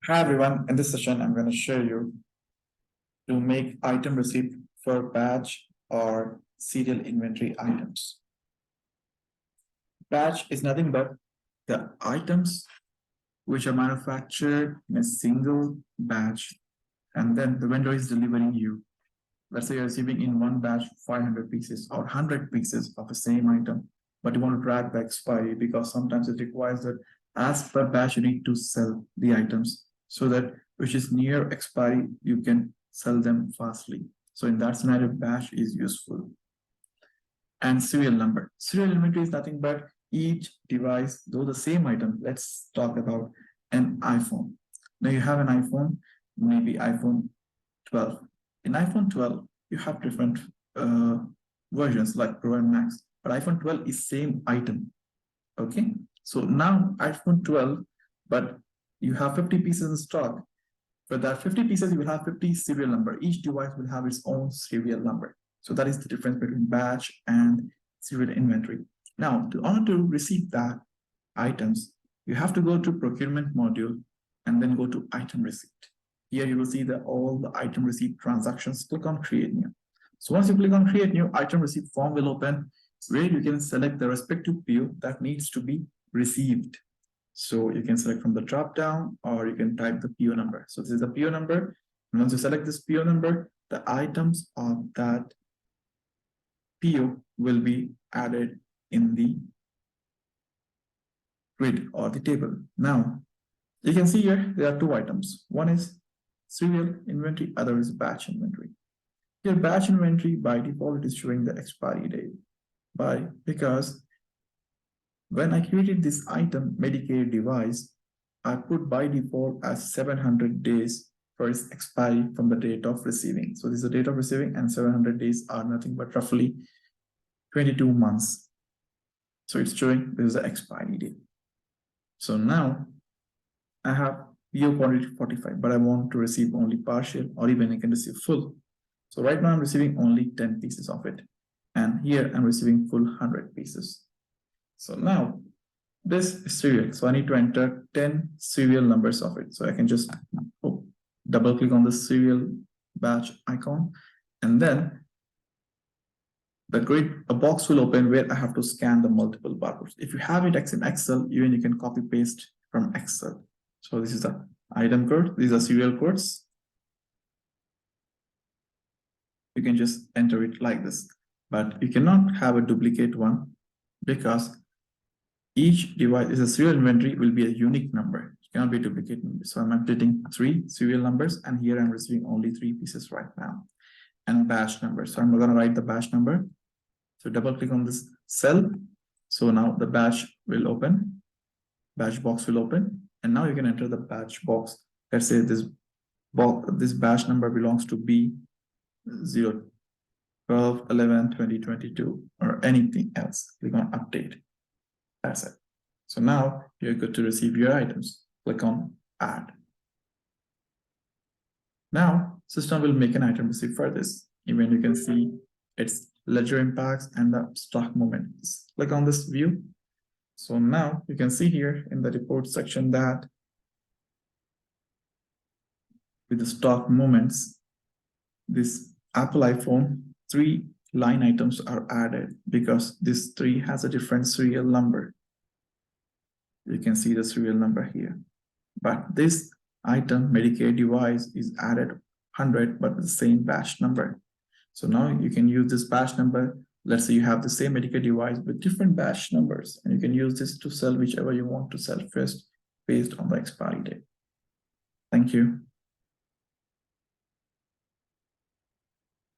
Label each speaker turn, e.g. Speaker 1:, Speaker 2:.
Speaker 1: Hi everyone, in this session I'm going to show you to make item receipt for batch or serial inventory items. Batch is nothing but the items which are manufactured in a single batch and then the vendor is delivering you. Let's say you're receiving in one batch 500 pieces or 100 pieces of the same item, but you want to track the expiry because sometimes it requires that as per batch you need to sell the items so that which is near expiry, you can sell them fastly. So in that scenario, batch is useful. And serial number. Serial inventory is nothing but each device, though the same item. Let's talk about an iPhone. Now you have an iPhone, maybe iPhone 12. In iPhone 12, you have different versions like Pro and Max, but iPhone 12 is same item. Okay, so now iPhone 12, but you have 50 pieces in stock. For that 50 pieces, you will have 50 serial number. Each device will have its own serial number. So that is the difference between batch and serial inventory. Now, in order to receive that items, you have to go to procurement module and then go to item receipt. Here you will see that all the item receipt transactions. Click on create new. So once you click on create new, item receipt form will open where you can select the respective PO that needs to be received. So you can select from the drop down or you can type the PO number. So this is the PO number. And once you select this PO number, the items of that PO will be added in the grid or the table. Now, you can see here there are two items. One is serial inventory, other is batch inventory. Here, batch inventory by default is showing the expiry date because when I created this item Medicare device, I put by default as 700 days for its expiry from the date of receiving. So this is the date of receiving, and 700 days are nothing but roughly 22 months. So it's showing this is the expiry date. So now I have PO quantity 45, but I want to receive only partial or even I can receive full. So right now I'm receiving only 10 pieces of it. And here I'm receiving full 100 pieces. So now this is serial. So I need to enter 10 serial numbers of it. So I can just double click on the serial batch icon. And then a box will open where I have to scan the multiple barcodes. If you have it in Excel, even you can copy paste from Excel. So this is the item code. These are serial codes. You can just enter it like this, but you cannot have a duplicate one because each device is a serial inventory will be a unique number. It cannot be a duplicate number. So I'm updating 3 serial numbers, and here I'm receiving only 3 pieces right now. And batch number. So I'm going to write the batch number. So double click on this cell. So now the batch will open. Batch box will open. And now you can enter the batch box. Let's say this batch number belongs to B0 12 11 2022 or anything else. Click on update. That's it. So now you're good to receive your items. Click on add. Now system will make an item receipt for this. Even you can see its ledger impacts and the stock movements. Click on this view. So now you can see here in the report section that with the stock movements, this Apple iPhone 3 line items are added because this 3 has a different serial number. You can see the serial number here. But this item Medicare device is added 100 but with the same batch number. So now you can use this batch number. Let's say you have the same Medicare device with different batch numbers, and you can use this to sell whichever you want to sell first based on the expiry date. Thank you.